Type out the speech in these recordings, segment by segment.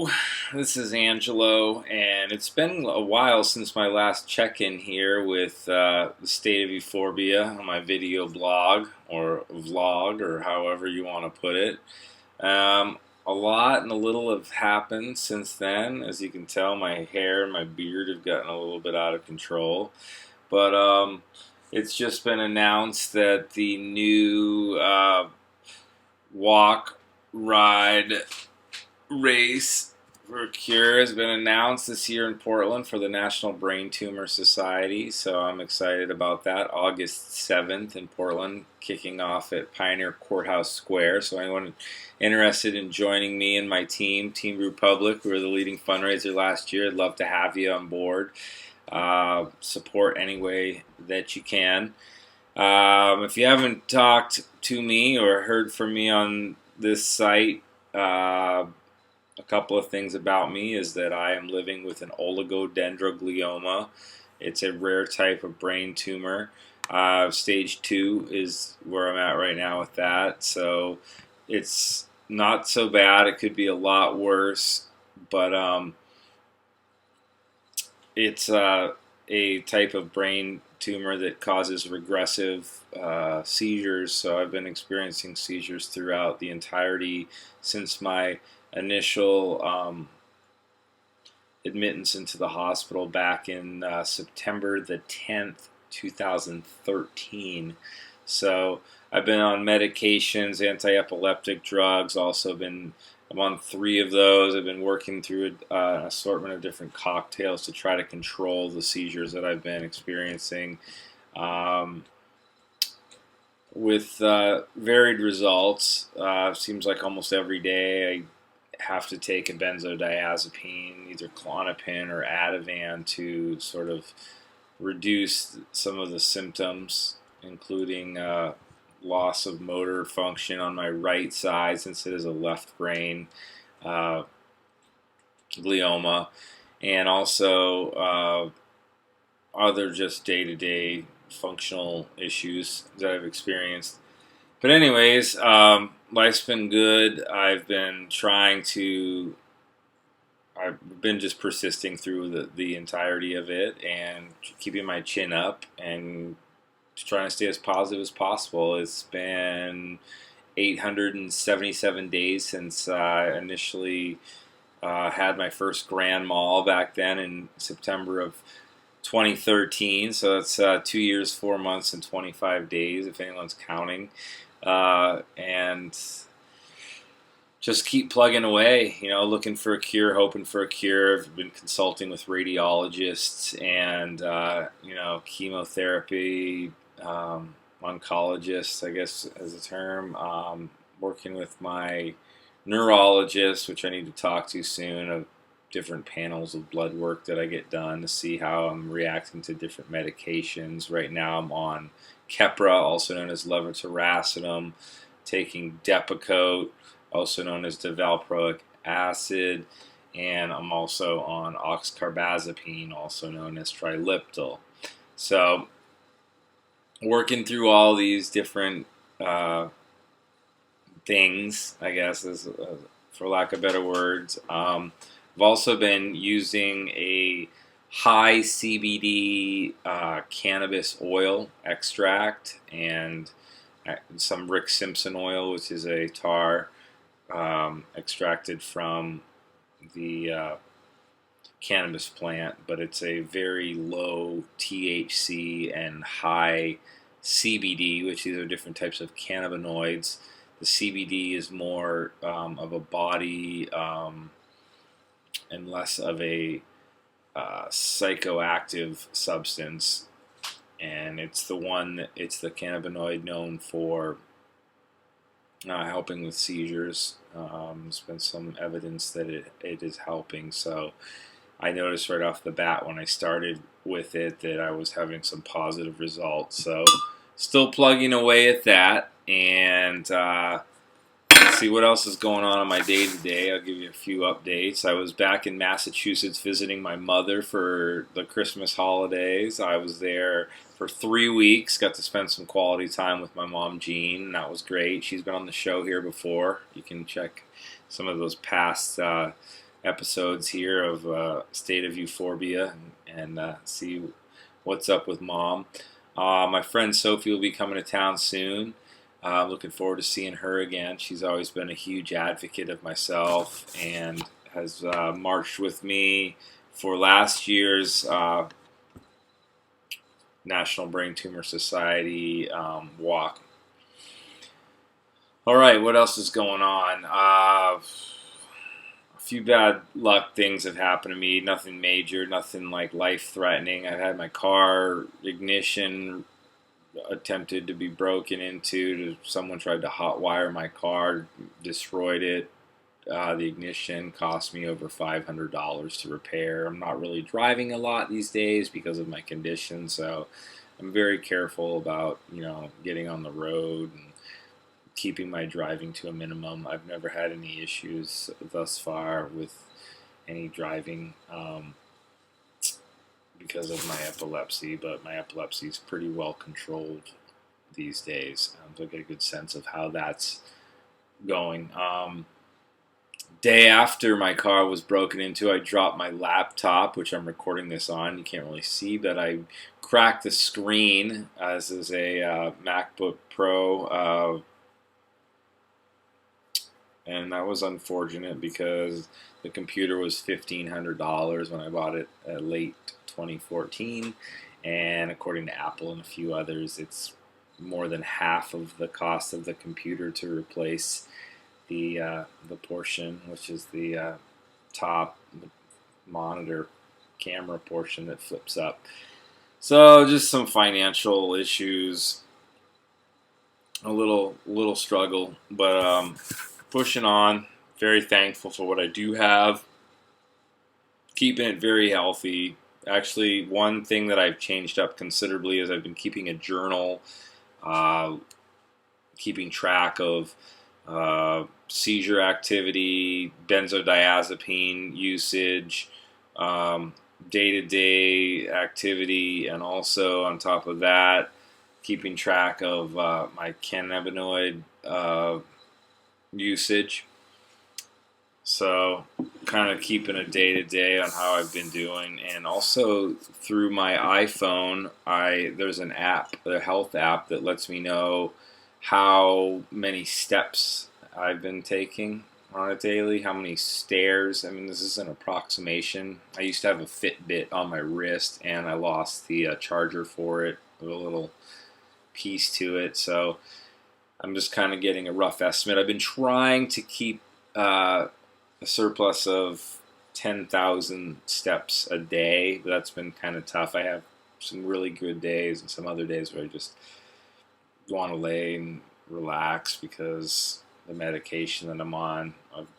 Hello, this is Angelo, and it's been a while since my last check-in here with the state of euphorbia on my video blog or vlog or however you want to put it. A lot and a little have happened since then. As you can tell, my hair and my beard have gotten a little bit out of control, but it's just been announced that the new walk, ride, race for a cure has been announced this year in Portland for the National Brain Tumor Society, so I'm excited about that. August 7th in Portland, kicking off at Pioneer Courthouse Square. So anyone interested in joining me and my team, Team Republic, who were the leading fundraiser last year, I'd love to have you on board. Support any way that you can. If you haven't talked to me or heard from me on this site, a couple of things about me is that I am living with an oligodendroglioma. It's a rare type of brain tumor. Stage 2 is where I'm at right now with that. So it's not so bad. It could be a lot worse, but it's a type of brain tumor that causes regressive seizures. So I've been experiencing seizures throughout the entirety since my initial admittance into the hospital back in September the 10th, 2013. So I've been on medications, anti-epileptic drugs, I'm on 3 of those. I've been working through an assortment of different cocktails to try to control the seizures that I've been experiencing. With varied results. Seems like almost every day I have to take a benzodiazepine, either Klonopin or Ativan, to sort of reduce some of the symptoms, including loss of motor function on my right side, since it is a left brain glioma, and also other just day-to-day functional issues that I've experienced. But anyways, life's been good. I've been just persisting through the entirety of it and keeping my chin up and trying to stay as positive as possible. It's been 877 days since I initially had my first Grand Mal back then in September of 2013, so that's 2 years, 4 months, and 25 days, if anyone's counting. And just keep plugging away, looking for a cure, hoping for a cure. I've been consulting with radiologists and, chemotherapy, oncologists, I guess as a term, working with my neurologist, which I need to talk to soon, of different panels of blood work that I get done to see how I'm reacting to different medications. Right now I'm on Keppra, also known as levetiracetam, taking Depakote, also known as divalproic acid, and I'm also on oxcarbazepine, also known as triliptal. So working through all these different things, I guess, for lack of better words. I've also been using a high CBD cannabis oil extract and some Rick Simpson oil, which is a tar extracted from the cannabis plant, but it's a very low THC and high CBD, which these are different types of cannabinoids. The CBD is more of a body and less of a psychoactive substance, and it's the cannabinoid known for helping with seizures. There's been some evidence that it is helping, so I noticed right off the bat when I started with it that I was having some positive results. So still plugging away at that, and let's see what else is going on my day-to-day. I'll give you a few updates. I was back in Massachusetts visiting my mother for the Christmas holidays. I was there for 3 weeks, got to spend some quality time with my mom, Jean, and that was great. She's been on the show here before. You can check some of those past episodes here of State of Euphorbia and see what's up with Mom. My friend Sophie will be coming to town soon. Looking forward to seeing her again. She's always been a huge advocate of myself and has marched with me for last year's National Brain Tumor Society walk. All right, what else is going on? A few bad luck things have happened to me. Nothing major, nothing like life-threatening. I've had my car ignition attempted to be broken into. Someone tried to hotwire my car, destroyed it. The ignition cost me over $500 to repair. I'm not really driving a lot these days because of my condition, so I'm very careful about, getting on the road and keeping my driving to a minimum. I've never had any issues thus far with any driving because of my epilepsy, but my epilepsy is pretty well controlled these days. So I get a good sense of how that's going. Day after my car was broken into, I dropped my laptop, which I'm recording this on. You can't really see, but I cracked the screen. This is a MacBook Pro, and that was unfortunate because the computer was $1,500 when I bought it late 2014, and according to Apple and a few others, it's more than half of the cost of the computer to replace the portion, which is the top monitor camera portion that flips up. So just some financial issues, a little struggle, but pushing on. Very thankful for what I do have. Keeping it very healthy. Actually, one thing that I've changed up considerably is I've been keeping a journal, keeping track of seizure activity, benzodiazepine usage, day-to-day activity, and also on top of that, keeping track of my cannabinoid usage. So kind of keeping a day-to-day on how I've been doing. And also through my iPhone, there's an app, a health app, that lets me know how many steps I've been taking on a daily, how many stairs. I mean, this is an approximation. I used to have a Fitbit on my wrist, and I lost the charger for it, with a little piece to it. So I'm just kind of getting a rough estimate. I've been trying to keep a surplus of 10,000 steps a day, but that's been kind of tough. I have some really good days and some other days where I just want to lay and relax because the medication that I'm on,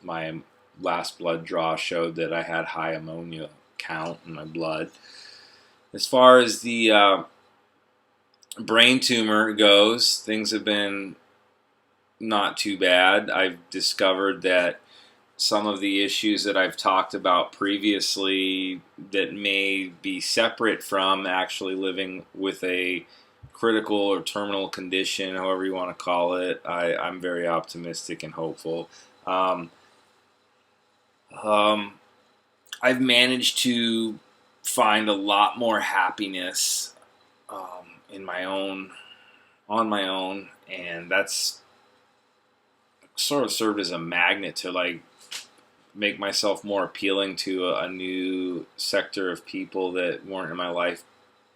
my last blood draw showed that I had high ammonia count in my blood. As far as the brain tumor goes, things have been not too bad. I've discovered that some of the issues that I've talked about previously that may be separate from actually living with a critical or terminal condition, however you want to call it, I'm very optimistic and hopeful. I've managed to find a lot more happiness on my own, and that's sort of served as a magnet to make myself more appealing to a new sector of people that weren't in my life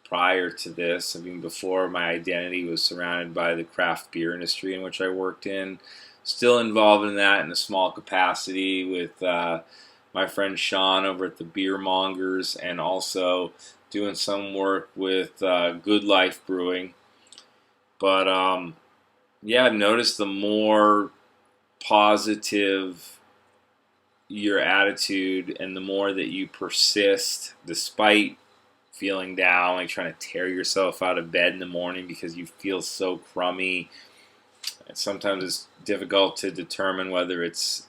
prior to this. I mean, before, my identity was surrounded by the craft beer industry in which I worked in. Still involved in that in a small capacity with my friend Sean over at the Beer Mongers, and also doing some work with Good Life Brewing. But yeah, I've noticed the more positive your attitude and the more that you persist despite feeling down, like trying to tear yourself out of bed in the morning because you feel so crummy. And sometimes it's difficult to determine whether it's,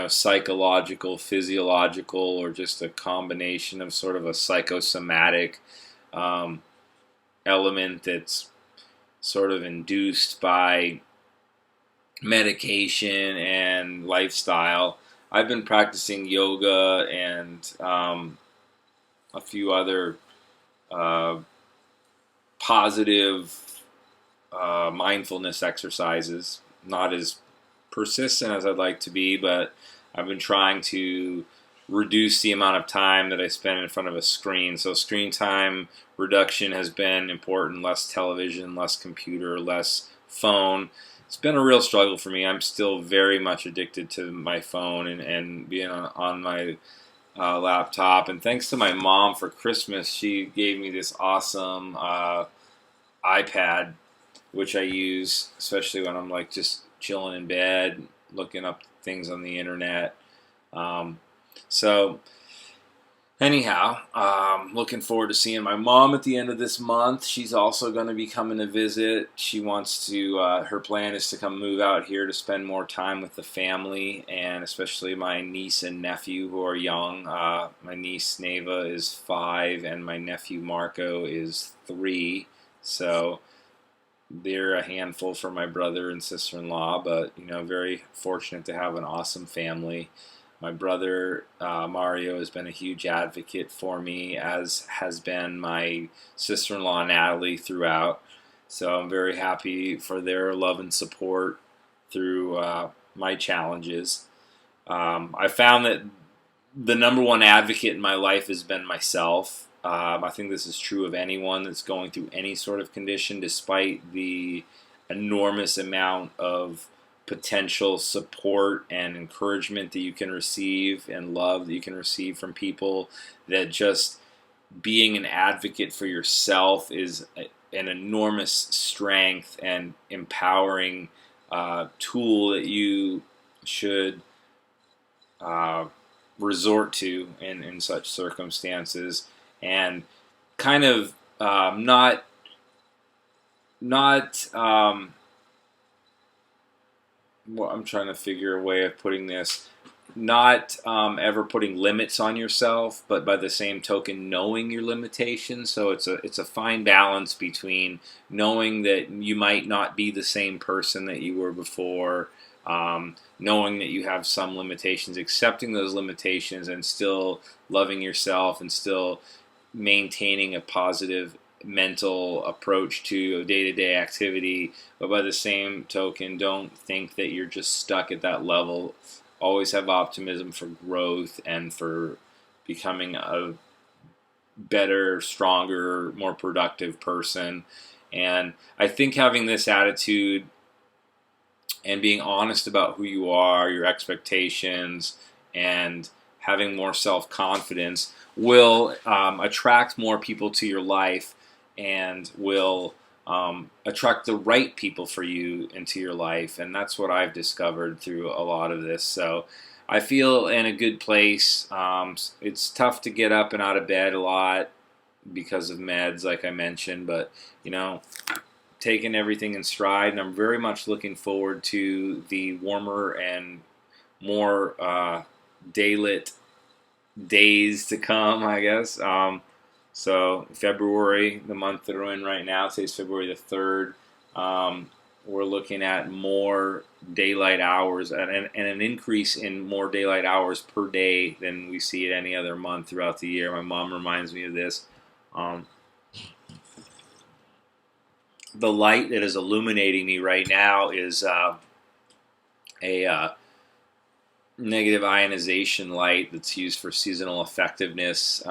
psychological, physiological, or just a combination of sort of a psychosomatic element that's sort of induced by medication and lifestyle. I've been practicing yoga and a few other uh, positive mindfulness exercises. Not as persistent as I'd like to be, but I've been trying to reduce the amount of time that I spend in front of a screen. So screen time reduction has been important. Less television, less computer, less phone. It's been a real struggle for me. I'm still very much addicted to my phone and being on my laptop. And thanks to my mom for Christmas, she gave me this awesome iPad, which I use especially when I'm like just chilling in bed, looking up things on the internet. So anyhow, looking forward to seeing my mom at the end of this month. She's also going to be coming to visit. She wants to, her plan is to come move out here to spend more time with the family, and especially my niece and nephew who are young. My niece Neva is 5 and my nephew Marco is 3. So they're a handful for my brother and sister-in-law, but very fortunate to have an awesome family. My brother Mario has been a huge advocate for me, as has been my sister-in-law Natalie throughout. So I'm very happy for their love and support through my challenges. I found that the number one advocate in my life has been myself. I think this is true of anyone that's going through any sort of condition, despite the enormous amount of potential support and encouragement that you can receive and love that you can receive from people. That just being an advocate for yourself is an enormous strength and empowering tool that you should resort to in such circumstances, and kind of not well, I'm trying to figure a way of putting this. Not ever putting limits on yourself, but by the same token, knowing your limitations. So it's a fine balance between knowing that you might not be the same person that you were before, knowing that you have some limitations, accepting those limitations, and still loving yourself and still maintaining a positive mental approach to a day-to-day activity. But by the same token, don't think that you're just stuck at that level. Always have optimism for growth and for becoming a better, stronger, more productive person. And I think having this attitude and being honest about who you are, your expectations, and having more self-confidence will attract more people to your life, and will attract the right people for you into your life. And that's what I've discovered through a lot of this. So I feel in a good place. It's tough to get up and out of bed a lot because of meds, like I mentioned, but taking everything in stride, and I'm very much looking forward to the warmer and more daylit days to come, I guess. So February, the month that we're in right now, today's February the 3rd, we're looking at more daylight hours and an increase in more daylight hours per day than we see at any other month throughout the year. My mom reminds me of this. The light that is illuminating me right now is a negative ionization light that's used for seasonal effectiveness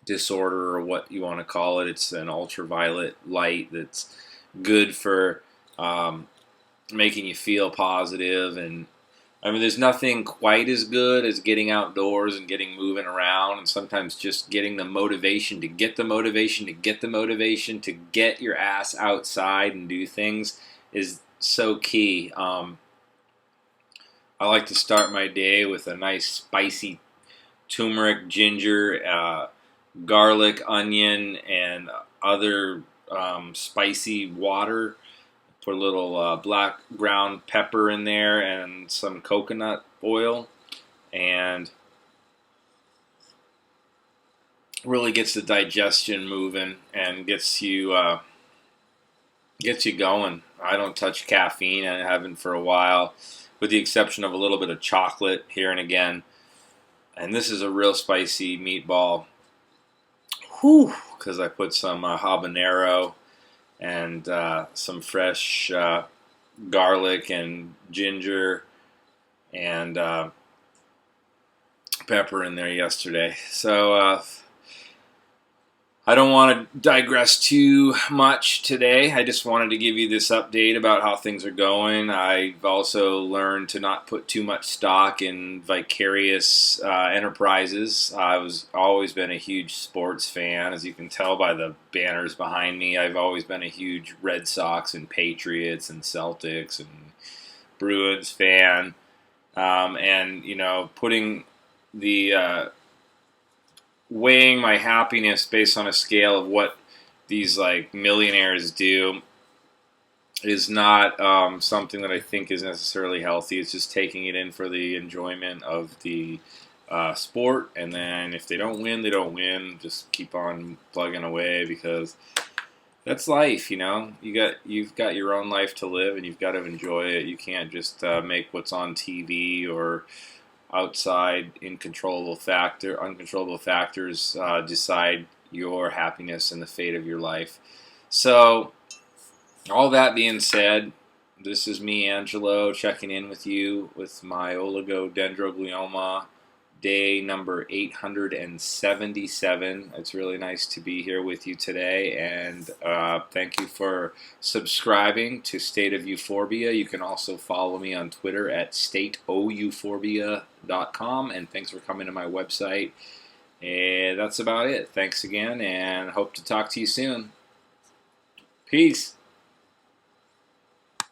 disorder, or what you want to call it. It's an ultraviolet light that's good for making you feel positive. And I mean, there's nothing quite as good as getting outdoors and getting moving around, and sometimes just getting the motivation to get the motivation to get the motivation to get your ass outside and do things is so key. I like to start my day with a nice spicy turmeric, ginger, garlic, onion, and other spicy water. Put a little black ground pepper in there and some coconut oil, and really gets the digestion moving and gets you going. I don't touch caffeine. I haven't for a while. with the exception of a little bit of chocolate here and again. And this is a real spicy meatball. Whew! Because I put some habanero and some fresh garlic and ginger and pepper in there yesterday. So I don't want to digress too much today. I just wanted to give you this update about how things are going. I've also learned to not put too much stock in vicarious enterprises. I've always been a huge sports fan. As you can tell by the banners behind me, I've always been a huge Red Sox and Patriots and Celtics and Bruins fan. And, you know, putting the weighing my happiness based on a scale of what these like millionaires do is not something that I think is necessarily healthy. It's just taking it in for the enjoyment of the sport, and then if they don't win, they don't win. Just keep on plugging away because that's life, you know. You've got your own life to live, and you've got to enjoy it. You can't just make what's on TV or outside uncontrollable factors decide your happiness and the fate of your life. So, all that being said, this is me, Angelo, checking in with you with my Oligodendroglioma day number 877. It's really nice to be here with you today, and thank you for subscribing to State of Euphorbia. You can also follow me on Twitter at stateoeuphorbia.com, and thanks for coming to my website. And that's about it. Thanks again, and hope to talk to you soon. Peace.